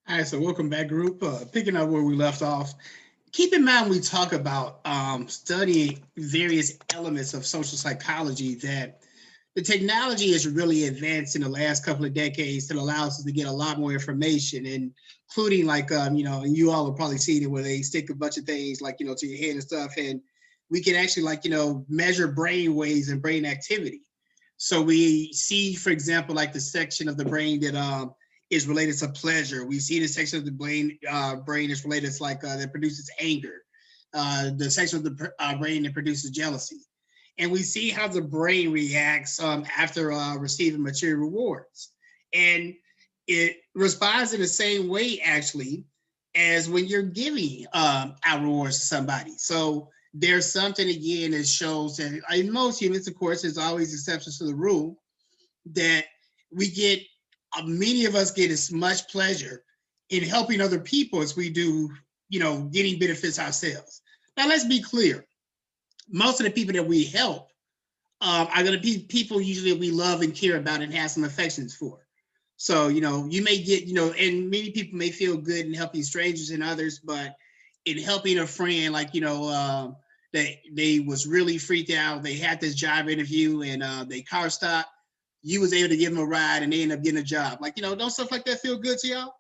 All right, so welcome back, group. Picking up where we left off. Keep in mind we talk about studying various elements of social psychology that the technology has really advanced in the last couple of decades that allows us to get a lot more information, and including like and you all have probably seen it where they stick a bunch of things like to your head and stuff, and we can actually measure brain waves and brain activity. So we see, for example, like the section of the brain that is related to pleasure. We see the section of the brain is related to that produces anger. The section of the brain that produces jealousy, and we see how the brain reacts after receiving material rewards, and it responds in the same way actually as when you're giving out rewards to somebody. So there's something again that shows that in most humans, of course, there's always exceptions to the rule, that we get many of us get as much pleasure in helping other people as we do, getting benefits ourselves. Now, let's be clear. Most of the people that we help are going to be people usually we love and care about and have some affections for. So, you may get, and many people may feel good in helping strangers and others, but in helping a friend, they was really freaked out. They had this job interview and they car stopped. You was able to give them a ride and they end up getting a job. Don't stuff like that feel good to y'all?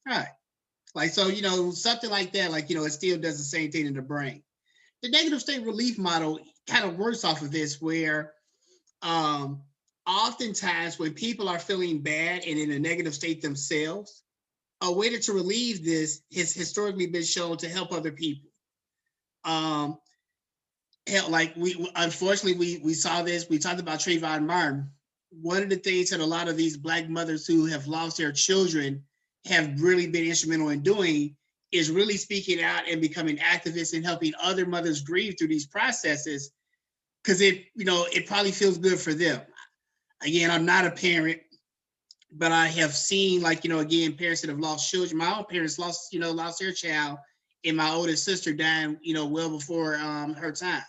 All right. So, something like that, it still does the same thing in the brain. The negative state relief model kind of works off of this, where um, oftentimes when people are feeling bad and in a negative state themselves, a way to relieve this has historically been shown to help other people. Um, like we unfortunately we saw this. We talked about Trayvon Martin. One of the things that a lot of these Black mothers who have lost their children have really been instrumental in doing is really speaking out and becoming activists and helping other mothers grieve through these processes, because it probably feels good for them. Again, I'm not a parent, but I have seen again, parents that have lost children. My own parents lost their child, and my oldest sister dying well before her time.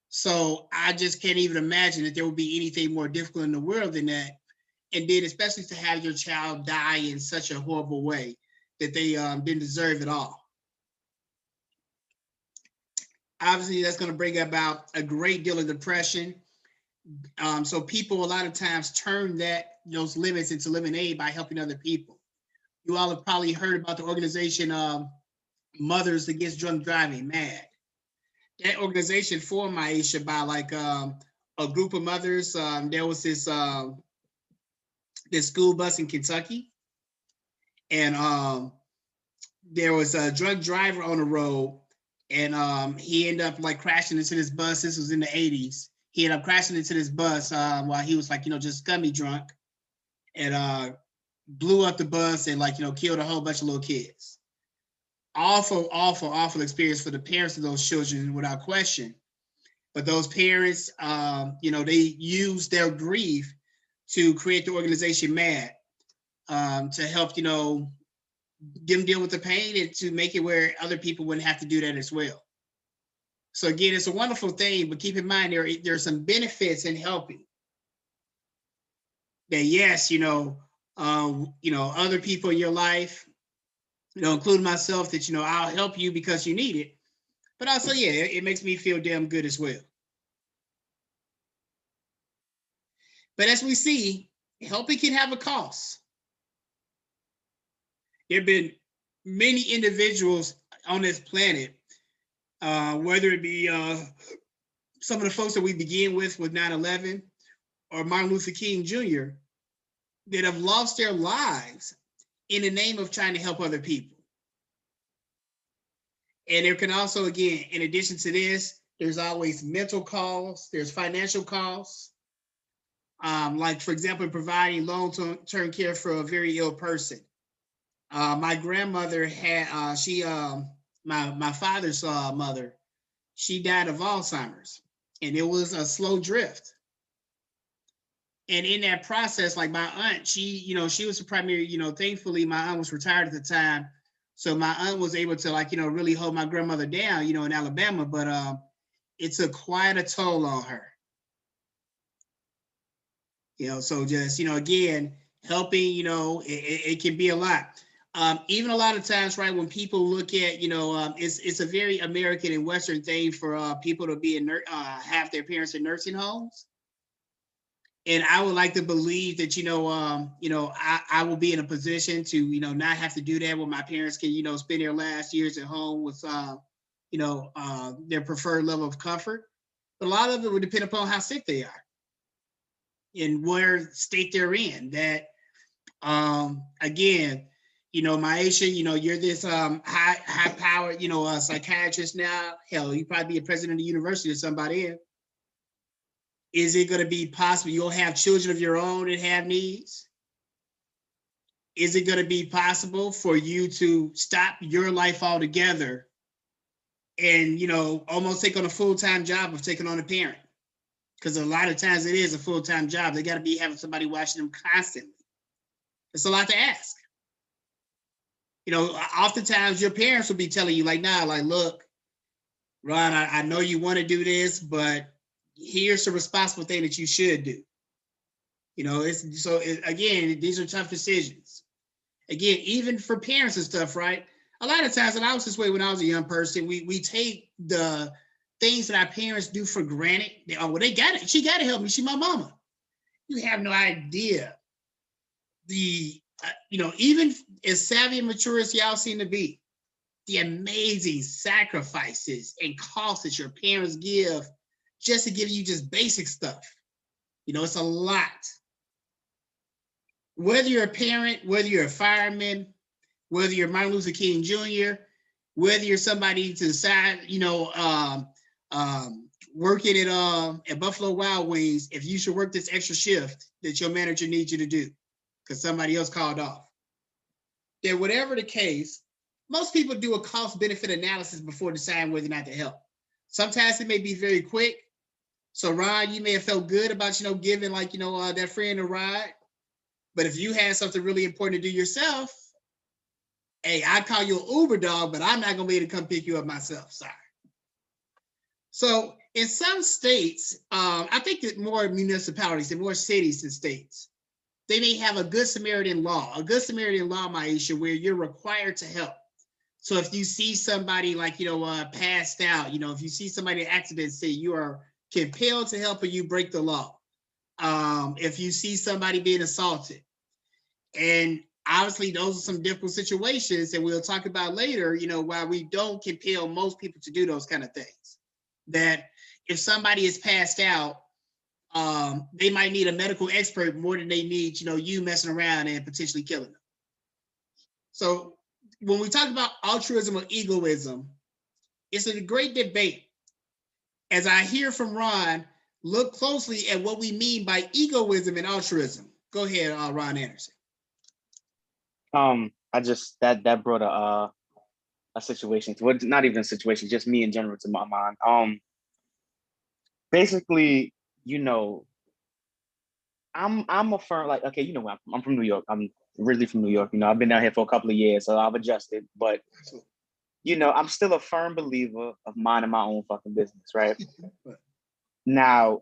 So I just can't even imagine that there would be anything more difficult in the world than that. And then especially to have your child die in such a horrible way that they didn't deserve it all. Obviously, that's going to bring about a great deal of depression. So people a lot of times turn those limits into lemonade by helping other people. You all have probably heard about the organization Mothers Against Drunk Driving, MAD. That organization formed, Aisha, by a group of mothers. There was this school bus in Kentucky, and there was a drunk driver on the road, and he ended up crashing into this bus. This was in the 80s. He ended up crashing into this bus while he was just scummy drunk, and blew up the bus and killed a whole bunch of little kids. Awful, awful, awful experience for the parents of those children, without question. But those parents, they used their grief to create the organization MAD, to help, them deal with the pain and to make it where other people wouldn't have to do that as well. So again, it's a wonderful thing, but keep in mind there are some benefits in helping. That yes, other people in your life, including myself, that I'll help you because you need it. But also, yeah, it makes me feel damn good as well. But as we see, helping can have a cost. There have been many individuals on this planet, whether it be some of the folks that we begin with 9/11 or Martin Luther King Jr., that have lost their lives in the name of trying to help other people. And there can also, again, in addition to this, there's always mental costs, there's financial costs. For example, providing long-term care for a very ill person. My grandmother had, my father's mother, she died of Alzheimer's, and it was a slow drift. And in that process, my aunt, she was the primary, thankfully my aunt was retired at the time. So my aunt was able to really hold my grandmother down, in Alabama, but it took quite a toll on her. So just, again, helping, it can be a lot. Even a lot of times, right, when people look at, it's a very American and Western thing for people to be have their parents in nursing homes. And I would like to believe that, I will be in a position to, not have to do that when my parents can, spend their last years at home with, their preferred level of comfort. But a lot of it would depend upon how sick they are and where state they're in. That, again, Maisha, you're this high powered, psychiatrist now. Hell, you probably be a president of the university or somebody. Is it going to be possible you'll have children of your own that have needs? Is it going to be possible for you to stop your life altogether and, almost take on a full-time job of taking on a parent? Because a lot of times it is a full-time job. They got to be having somebody watching them constantly. It's a lot to ask. Oftentimes your parents will be telling you like, nah, like, look, Ron, I know you want to do this, but here's the responsible thing that you should do. Again, these are tough decisions. Again, even for parents and stuff, right? A lot of times, and I was this way when I was a young person, we take the things that our parents do for granted. They got it. She got to help me. She my mama. You have no idea even as savvy and mature as y'all seem to be, the amazing sacrifices and costs that your parents give just to give you just basic stuff. It's a lot. Whether you're a parent, whether you're a fireman, whether you're Martin Luther King Jr., whether you're somebody to decide, working at Buffalo Wild Wings, if you should work this extra shift that your manager needs you to do because somebody else called off. Then whatever the case, most people do a cost-benefit analysis before deciding whether or not to help. Sometimes it may be very quick. So Ron, you may have felt good about, giving that friend a ride. But if you had something really important to do yourself, hey, I'd call you an Uber dog, but I'm not going to be able to come pick you up myself. Sorry. So in some states, I think that more municipalities and more cities and states, they may have a Good Samaritan law. A Good Samaritan law, Maisha, where you're required to help. So if you see somebody passed out, if you see somebody in an accident, say you are compelled to help or you break the law. If you see somebody being assaulted. And obviously those are some difficult situations that we'll talk about later, why we don't compel most people to do those kind of things. That if somebody is passed out, they might need a medical expert more than they need, you messing around and potentially killing them. So when we talk about altruism or egoism, it's a great debate. As I hear from Ron, look closely at what we mean by egoism and altruism. Go ahead, Ron Anderson. I just that brought a situation, well, not even a situation, just me in general to my mind. Basically, I'm a firm, like, okay, I'm from New York. I'm originally from New York. I've been down here for a couple of years, so I've adjusted. But I'm still a firm believer of minding my own fucking business, right? Now,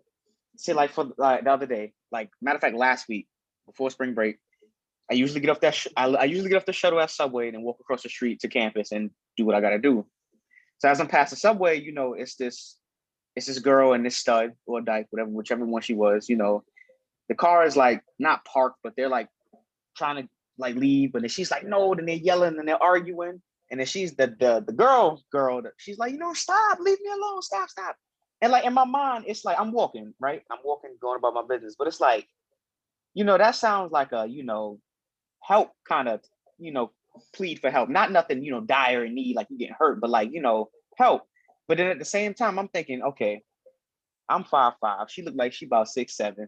see, like for the other day, like matter of fact, last week before spring break, I usually get off I usually get off the shuttle at Subway and walk across the street to campus and do what I gotta do. So as I'm past the Subway, it's this girl and this stud or dyke, whichever one she was. The car is like not parked, but they're like trying to like leave, but then she's like no, then they're yelling and they're arguing, and then she's the girl. She's like, stop, leave me alone, stop. And like in my mind, it's like I'm walking, right? I'm walking, going about my business, but it's like, that sounds like a help kind of, plead for help. Not nothing, dire in need, like you getting hurt, but like, help. But then at the same time, I'm thinking, okay, I'm 5'5". She looked like she about 6'7".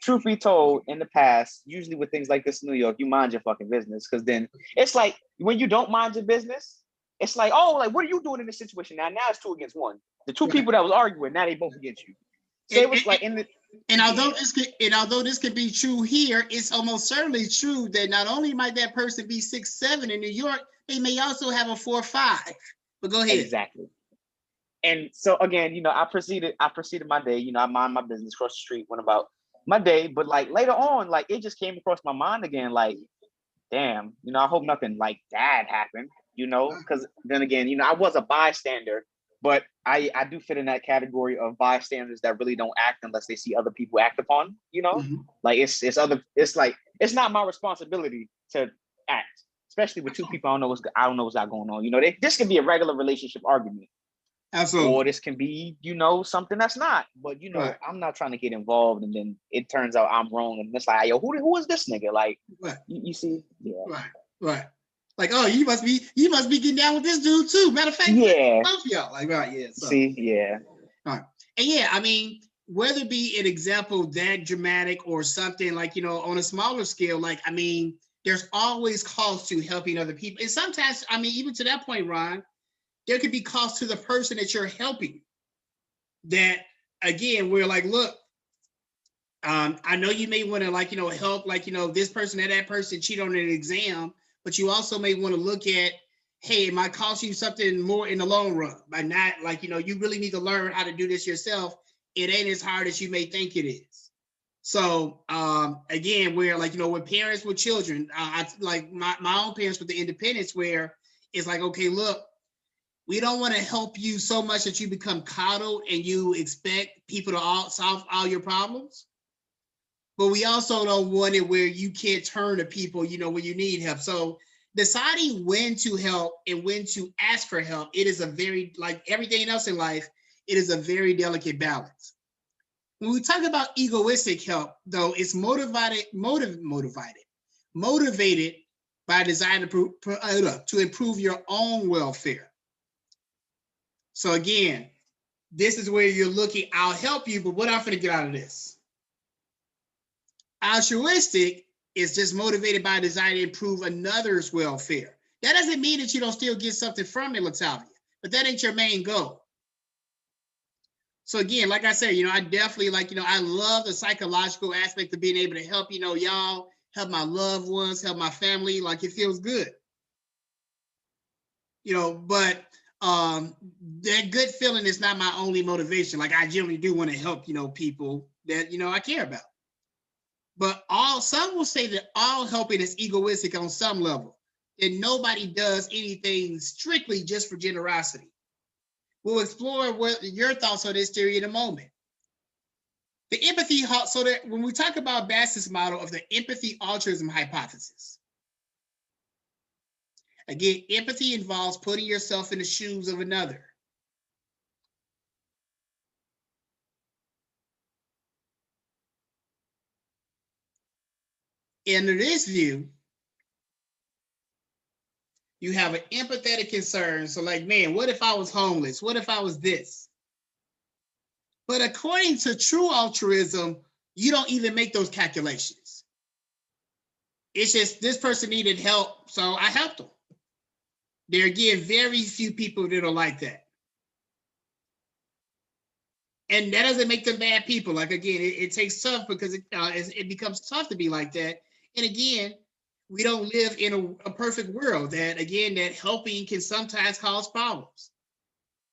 Truth be told, in the past, usually with things like this in New York, you mind your fucking business. Because then it's like when you don't mind your business, it's like, oh, like what are you doing in this situation now? Now it's 2 against 1. The two people that was arguing, now they both against you. So it was like in the. And although this could be true here, it's almost certainly true that not only might that person be 6'7" in New York, they may also have a 4'5". But go ahead. Exactly. And so again, I proceeded my day. I mind my business, cross the street, went about my day. But like later on, like it just came across my mind again, like, damn, you know, I hope nothing like that happened, you know, because then again, you know, I was a bystander, but I do fit in that category of bystanders that really don't act unless they see other people act upon, you know, like it's like it's not my responsibility to act, especially with two people I don't know what's got going on, you know. This can be a regular relationship argument, Absolutely. or this can be, you know, something that's not. But you know, Right. I'm not trying to get involved, and then it turns out I'm wrong, and it's like, yo, who is this nigga? Like, Right. you see, yeah, Right. Like, oh, you must be getting down with this dude too. Matter of fact, yeah, both of y'all. Like, right, yeah. So, see, yeah, all right. And yeah, I mean, whether it be an example that dramatic or something like, you know, on a smaller scale, like, I mean, there's always cost to helping other people. And sometimes, I mean, even to that point, Ron, there could be cost to the person that you're helping. That, again, we're like, look, I know you may want to, like, you know, help, like, you know, this person or that person cheat on an exam, but you also may want to look at, hey, it might cost you something more in the long run by not, like, you know, you really need to learn how to do this yourself. It ain't as hard as you may think it is. So again, where, like, you know, with parents with children, I like my own parents with the independence, where it's like, okay, look, we don't want to help you so much that you become coddled and you expect people to solve all your problems. But we also don't want it where you can't turn to people, you know, when you need help. So deciding when to help and when to ask for help, it is a very, like everything else in life, it is a very delicate balance. When we talk about egoistic help, though, it's motivated by a desire to improve your own welfare. So again, this is where you're looking, I'll help you, but what I'm going to get out of this? Altruistic is just motivated by a desire to improve another's welfare. That doesn't mean that you don't still get something from it, Latavia, but that ain't your main goal. So again, like I said, you know, I definitely, like, you know, I love the psychological aspect of being able to help, you know, y'all, help my loved ones, help my family. Like, it feels good, you know, but that good feeling is not my only motivation. Like, I generally do want to help, you know, people that, you know, I care about. But some will say that all helping is egoistic on some level, and nobody does anything strictly just for generosity. We'll explore what your thoughts on this theory in a moment. The empathy, so that when we talk about Bassett's model of the empathy altruism hypothesis, again, empathy involves putting yourself in the shoes of another. Under this view, you have an empathetic concern. So, like, man, what if I was homeless? What if I was this? But according to true altruism, you don't even make those calculations. It's just this person needed help, so I helped them. There are, again, very few people that are like that. And that doesn't make them bad people. Like, again, it takes tough because it becomes tough to be like that. And again, we don't live in a perfect world that, again, that helping can sometimes cause problems.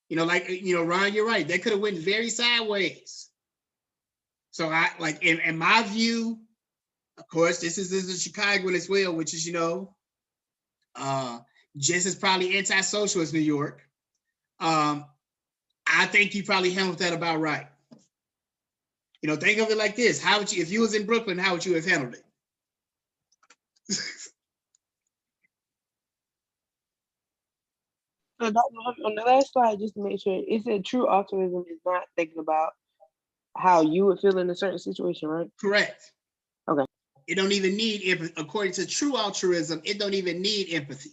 You know, like, you know, Ron, you're right. That could have went very sideways. So I, like, in my view, of course, this is a Chicagoan as well, which is, you know, just as probably antisocial as New York. I think you probably handled that about right. You know, think of it like this. How would you, if you was in Brooklyn, how would you have handled it? So on the last slide, just to make sure, it said true altruism is not thinking about how you would feel in a certain situation, right? Correct. Okay. It don't even need empathy. According to true altruism, it don't even need empathy.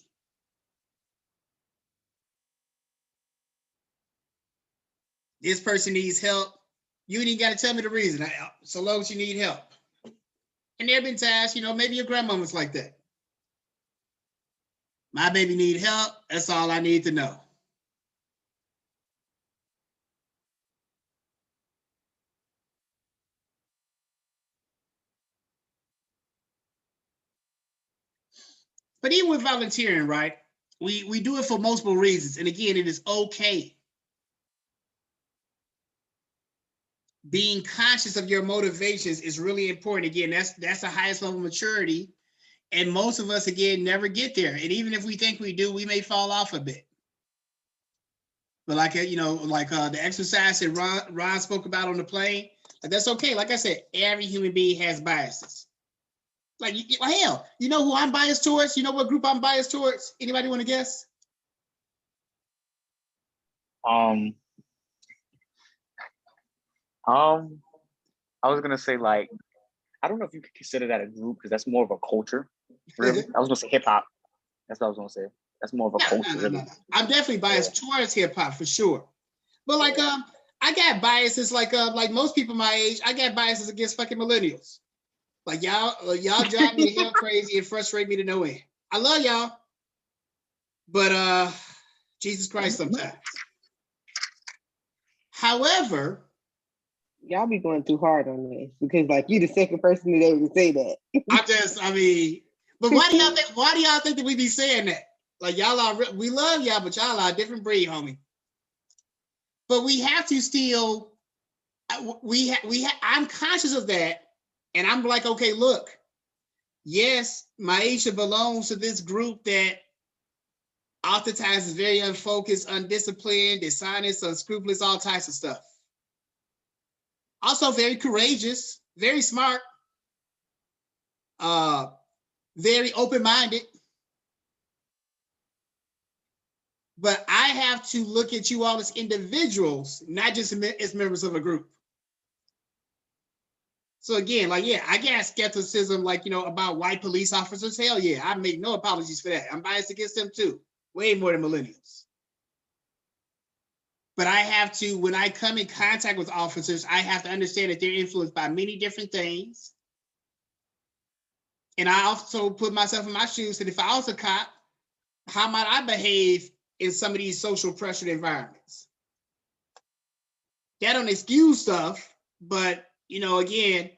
This person needs help. You ain't got to tell me the reason, so long as you need help. And there have been times, you know, maybe your grandma was like that. My baby need help. That's all I need to know. But even with volunteering, right? We do it for multiple reasons. And again, it is okay. being conscious of your motivations is really important. Again, that's the highest level of maturity. And most of us, again, never get there. And even if we think we do, we may fall off a bit. But like, the exercise that Ron spoke about on the plane, like, that's okay. Like I said, every human being has biases. Like, hell, you know who I'm biased towards? You know what group I'm biased towards? Anybody want to guess? I was gonna say, like, I don't know if you could consider that a group because that's more of a culture. Really, I was gonna say hip hop. That's what I was gonna say. That's more of a culture. Really. No. I'm definitely biased towards hip hop for sure. But like, I got biases like most people my age. I got biases against fucking millennials. Like y'all drive me the hell crazy and frustrate me to no end. I love y'all, but Jesus Christ sometimes. However, Y'all be going too hard on this because like you the second person to ever say that. but why do y'all think that we be saying that? Like y'all are, we love y'all, but y'all are a different breed, homie. But we have to still, I'm conscious of that. And I'm like, okay, look, yes, Maisha belongs to this group that oftentimes is very unfocused, undisciplined, dishonest, unscrupulous, all types of stuff. Also very courageous, very smart, very open-minded. But I have to look at you all as individuals, not just as members of a group. So again, like, yeah, I got skepticism, like, about white police officers. Hell yeah, I make no apologies for that. I'm biased against them too, way more than millennials. But I have to, when I come in contact with officers, I have to understand that they're influenced by many different things. And I also put myself in my shoes that if I was a cop, how might I behave in some of these social pressured environments? That don't excuse stuff, but again,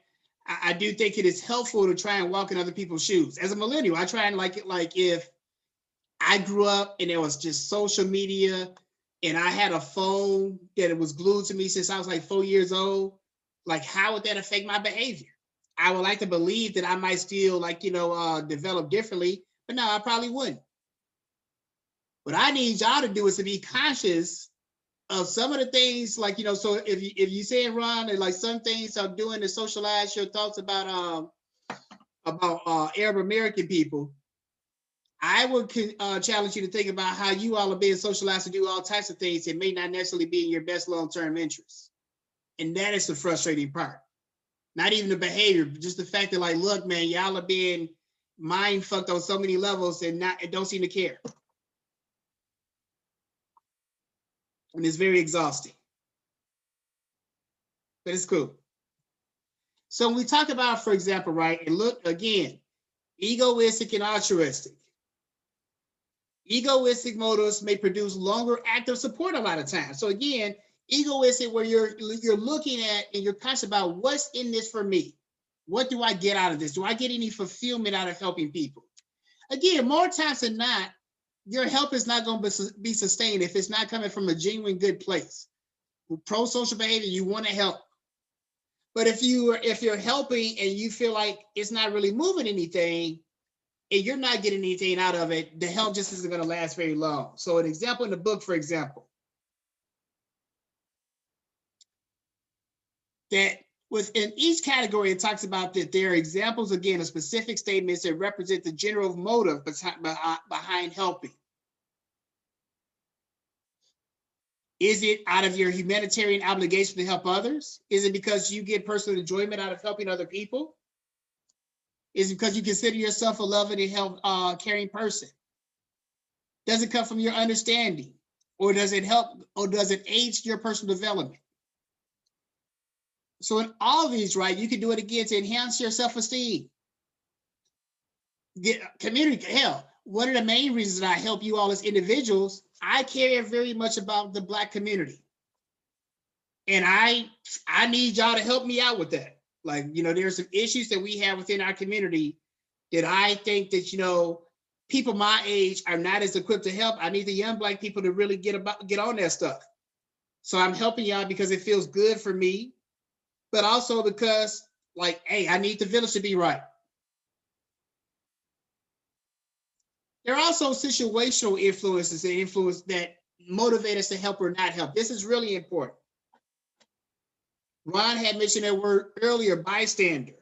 I do think it is helpful to try and walk in other people's shoes. As a millennial, I try and like if I grew up and there was just social media and I had a phone that it was glued to me since I was like 4 years old, like how would that affect my behavior? I would like to believe that I might still develop differently, but no, I probably wouldn't. What I need y'all to do is to be conscious of some of the things, so if you say, Ron, that like some things are doing to socialize your thoughts about Arab American people, I would challenge you to think about how you all are being socialized to do all types of things that may not necessarily be in your best long-term interest. And that is the frustrating part. Not even the behavior, just the fact that like, look, man, y'all are being mind fucked on so many levels and don't seem to care. And it's very exhausting. But it's cool. So when we talk about, for example, right, and look again, egoistic and altruistic. Egoistic motives may produce longer active support a lot of times. So again, egoistic where you're looking at and you're conscious about what's in this for me. What do I get out of this? Do I get any fulfillment out of helping people? Again, more times than not, your help is not going to be sustained if it's not coming from a genuine good place. Pro-social behavior, you want to help. But if you're helping and you feel like it's not really moving anything and you're not getting anything out of it, the help just isn't going to last very long. So an example in the book, for example, that within each category, it talks about that there are examples, again, of specific statements that represent the general motive behind helping. Is it out of your humanitarian obligation to help others? Is it because you get personal enjoyment out of helping other people? Is it because you consider yourself a loving and caring person? Does it come from your understanding? Or does it help, or does it aid your personal development? So in all of these, right, you can do it again to enhance your self-esteem. Community, hell, one of the main reasons that I help you all as individuals, I care very much about the Black community. And I need y'all to help me out with that. Like, there's some issues that we have within our community that I think that, people my age are not as equipped to help. I need the young Black people to really get on that stuff. So I'm helping y'all because it feels good for me. but also because, like, hey, I need the village to be right. There are also situational influences that influence that motivate us to help or not help. This is really important. Ron had mentioned that word earlier, bystander.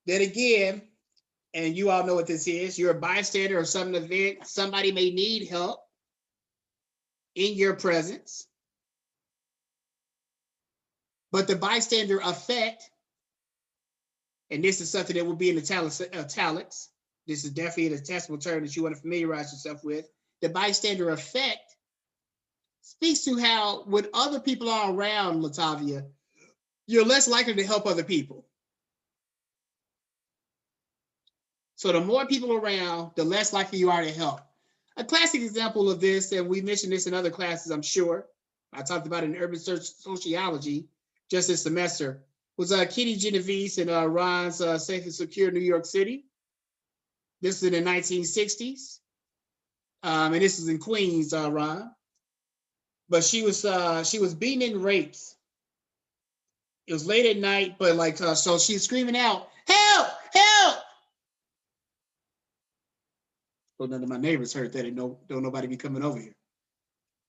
Then again, and you all know what this is, you're a bystander of some event, somebody may need help in your presence. But the bystander effect, and this is something that will be in italics, this is definitely a testable term that you want to familiarize yourself with. The bystander effect speaks to how when other people are around, Latavia, you're less likely to help other people. So the more people around, the less likely you are to help. A classic example of this, and we mentioned this in other classes, I'm sure, I talked about it in urban sociology just this semester, was Kitty Genovese and Ron's Safe and Secure New York City. This is in the 1960s. And this is in Queens, Ron. But she was beaten and raped. It was late at night, but like, so she's screaming out, help, help. Well, none of my neighbors heard that, and don't nobody be coming over here.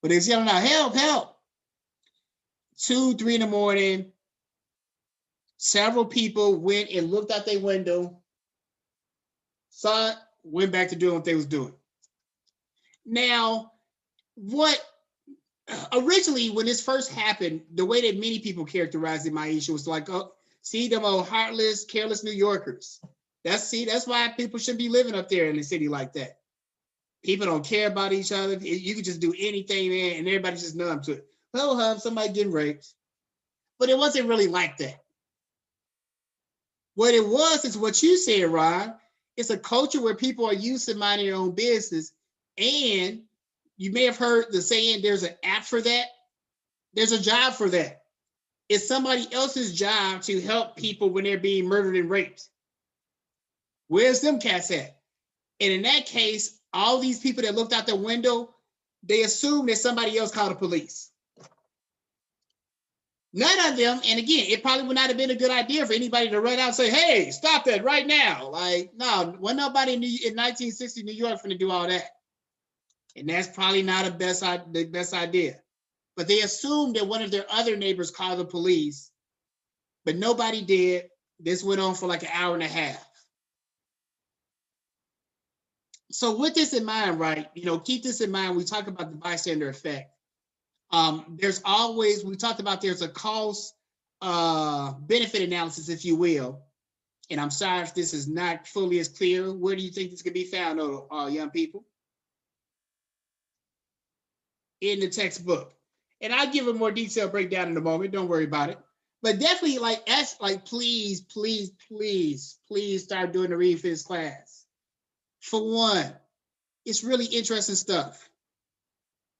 But it's yelling out, help, help. 2, 3 in the morning, several people went and looked out their window, saw it, went back to doing what they was doing. Now, what originally, when this first happened, the way that many people characterized it, Maisha, was like, oh, see them old heartless, careless New Yorkers. That's why people shouldn't be living up there in a city like that. People don't care about each other. You can just do anything, man, and everybody's just numb to it. Oh, somebody getting raped. But it wasn't really like that. What it was is what you said, Ron. It's a culture where people are used to minding their own business. And you may have heard the saying, there's an app for that. There's a job for that. It's somebody else's job to help people when they're being murdered and raped. Where's them cats at? And in that case, all these people that looked out the window, they assumed that somebody else called the police. None of them, and again, it probably would not have been a good idea for anybody to run out and say, hey, stop that right now. Like, no, wasn't nobody in 1960 New York finna do all that. And that's probably not the best idea. But they assumed that one of their other neighbors called the police, but nobody did. This went on for like an hour and a half. So with this in mind, right, keep this in mind. We talk about the bystander effect. There's always, we talked about there's a cost benefit analysis, if you will. And I'm sorry if this is not fully as clear. Where do you think this can be found, young people? In the textbook. And I'll give a more detailed breakdown in a moment. Don't worry about it. But definitely, please, please, please, please start doing the read for this class. For one, it's really interesting stuff.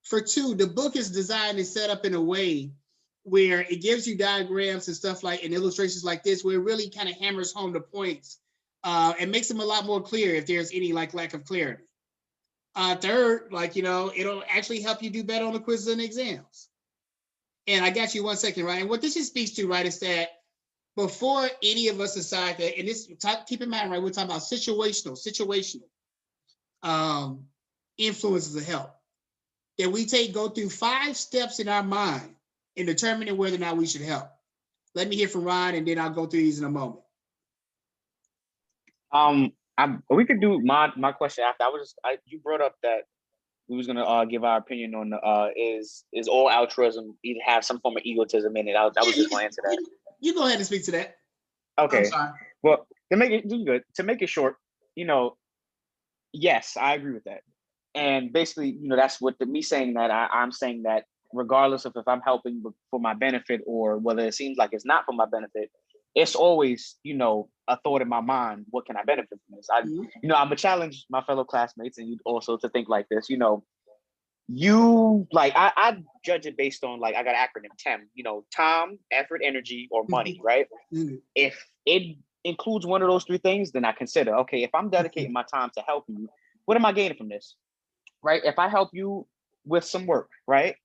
For two, the book is designed and set up in a way where it gives you diagrams and stuff like, and illustrations like this, where it really kind of hammers home the points and makes them a lot more clear if there's any lack of clarity. Third, it'll actually help you do better on the quizzes and exams. And I got you 1 second, right? And what this just speaks to, right, is that before any of us decide that, and this, keep in mind, right, we're talking about situational influences of help, that we go through 5 steps in our mind in determining whether or not we should help. Let me hear from Ron, and then I'll go through these in a moment. We could do my question after. You brought up that we was gonna give our opinion on is all altruism either have some form of egotism in it. I was just gonna answer that. You go ahead and speak to that. Okay. Well, to make it short, yes, I agree with that. And basically, that's what me saying that I'm saying that regardless of if I'm helping for my benefit or whether it seems like it's not for my benefit, it's always, a thought in my mind, what can I benefit from this? I'm gonna challenge my fellow classmates and you also to think like this, I judge it based on I got an acronym TEM, time, effort, energy, or money, right? Mm-hmm. If it includes one of those 3 things, then I consider, okay, if I'm dedicating my time to help you, what am I gaining from this? right? If I help you with some work, right?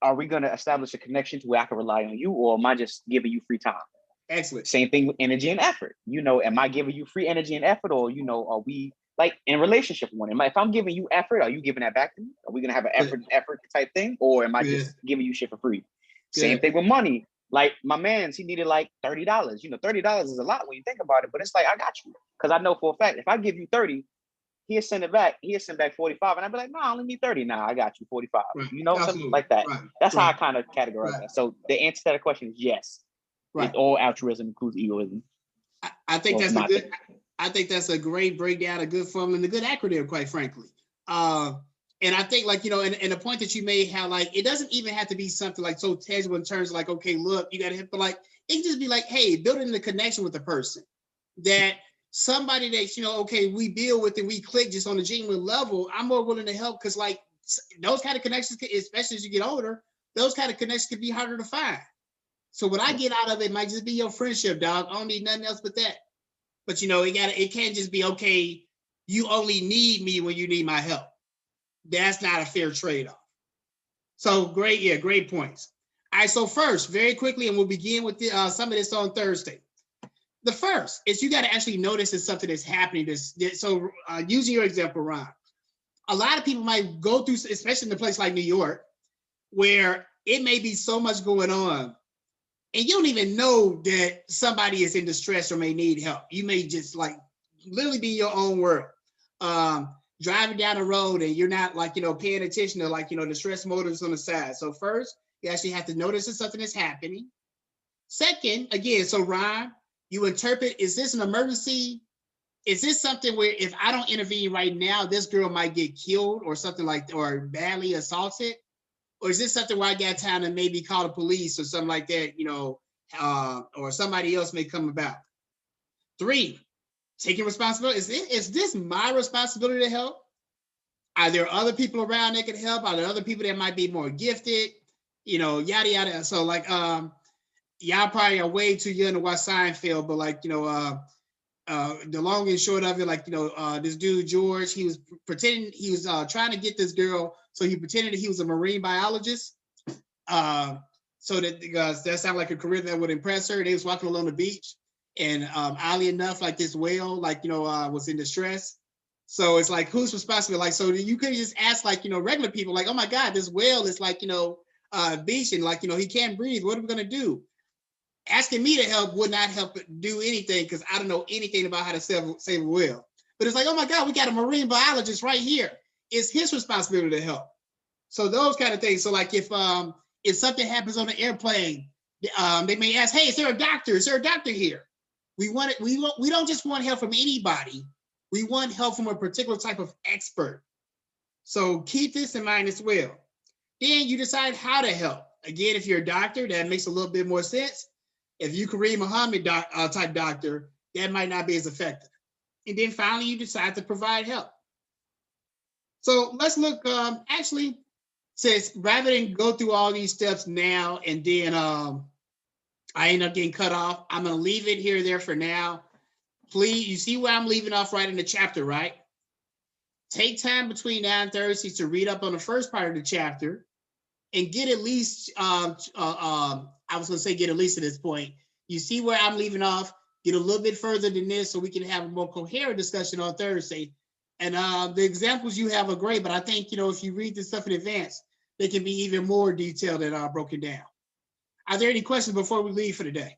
Are we going to establish a connection to where I can rely on you, or am I just giving you free time? Excellent. Same thing with energy and effort. You know, am I giving you free energy and effort, or are we like in a relationship one? If I'm giving you effort, are you giving that back to me? Are we gonna have an effort type thing, or am I just giving you shit for free? Same thing with money. Like my man's, he needed like $30. $30 is a lot when you think about it, but it's like I got you because I know for a fact if I give you 30, he'll send it back. He'll send back 45, and I'd be like, no, I only need 30 now. I got you 45. Right. Something like that. Right. That's how I kind of categorize that. So the answer to that question is yes. Right. All altruism includes egoism. I think that's I think that's a great breakdown, a good formula, and a good acronym, quite frankly. And I think, like, and the point that you made, how like it doesn't even have to be something like so tangible in terms of like, okay, look, you got to hit, but like it can just be like, hey, building the connection with the person, that somebody that okay, we deal with and we click just on a genuine level. I'm more willing to help because like those kind of connections, especially as you get older, those kind of connections can be harder to find. So what I get out of it might just be your friendship, dog. I don't need nothing else but that. But it can't just be, okay, you only need me when you need my help. That's not a fair trade-off. So great points. All right, so first, very quickly, and we'll begin with some of this on Thursday. The first is you got to actually notice that something is happening. So using your example, Ron, a lot of people might go through, especially in a place like New York, where it may be so much going on, and you don't even know that somebody is in distress or may need help. You may just like literally be in your own world. Driving down the road and you're not like, paying attention to like, distress motives on the side. So first, you actually have to notice that something is happening. Second, again, so Ron, you interpret, is this an emergency? Is this something where if I don't intervene right now, this girl might get killed or something like, or badly assaulted? Or is this something where I got time to maybe call the police or something like that, or somebody else may come about? 3, taking responsibility. Is this my responsibility to help? Are there other people around that can help? Are there other people that might be more gifted? Yada, yada. So like, y'all probably are way too young to watch Seinfeld, but like, the long and short of it, like, this dude, George, he was pretending, he was trying to get this girl. So he pretended that he was a marine biologist. So that sounded like a career that would impress her. They was walking along the beach, and oddly enough, like this whale, like, was in distress. So it's like, who's responsible? Like, so you could just ask like, regular people, like, oh my God, this whale is like, beaching, like, he can't breathe. What are we gonna do? Asking me to help would not help do anything because I don't know anything about how to save a whale. But it's like, oh my God, we got a marine biologist right here. It's his responsibility to help. So those kind of things. So like if something happens on the airplane, they may ask, hey, is there a doctor? Is there a doctor here? We don't just want help from anybody. We want help from a particular type of expert. So keep this in mind as well. Then you decide how to help. Again, if you're a doctor, that makes a little bit more sense. If you Kareem Muhammad type doctor, that might not be as effective. And then finally, you decide to provide help. So let's look, actually, says rather than go through all these steps now and then I end up getting cut off, I'm going to leave it here there for now. Please, you see where I'm leaving off right in the chapter, right? Take time between now and Thursday to read up on the first part of the chapter and get at least, I was going to say get at least to this point. You see where I'm leaving off, get a little bit further than this so we can have a more coherent discussion on Thursday. And the examples you have are great, but I think, if you read this stuff in advance, they can be even more detailed and broken down. Are there any questions before we leave for the day?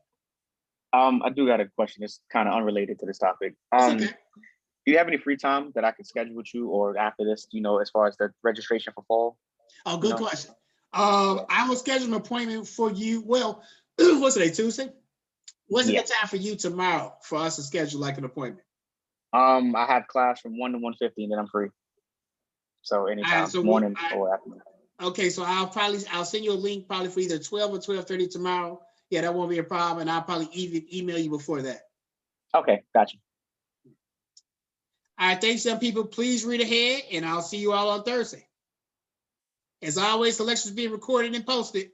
I do got a question. It's kind of unrelated to this topic. Okay. Do you have any free time that I could schedule with you or after this, as far as the registration for fall? Oh, good question. I will schedule an appointment for you. Well, what's today, Tuesday? What's a good time for you tomorrow for us to schedule like an appointment? I have class from 1 to 1:50 and then I'm free. So anytime, morning or afternoon. Okay, so I'll send you a link probably for either 12 or 12:30 tomorrow. Yeah, that won't be a problem. And I'll probably even email you before that. Okay, gotcha. All right, thanks, young people. Please read ahead and I'll see you all on Thursday. As always, the lecture is being recorded and posted.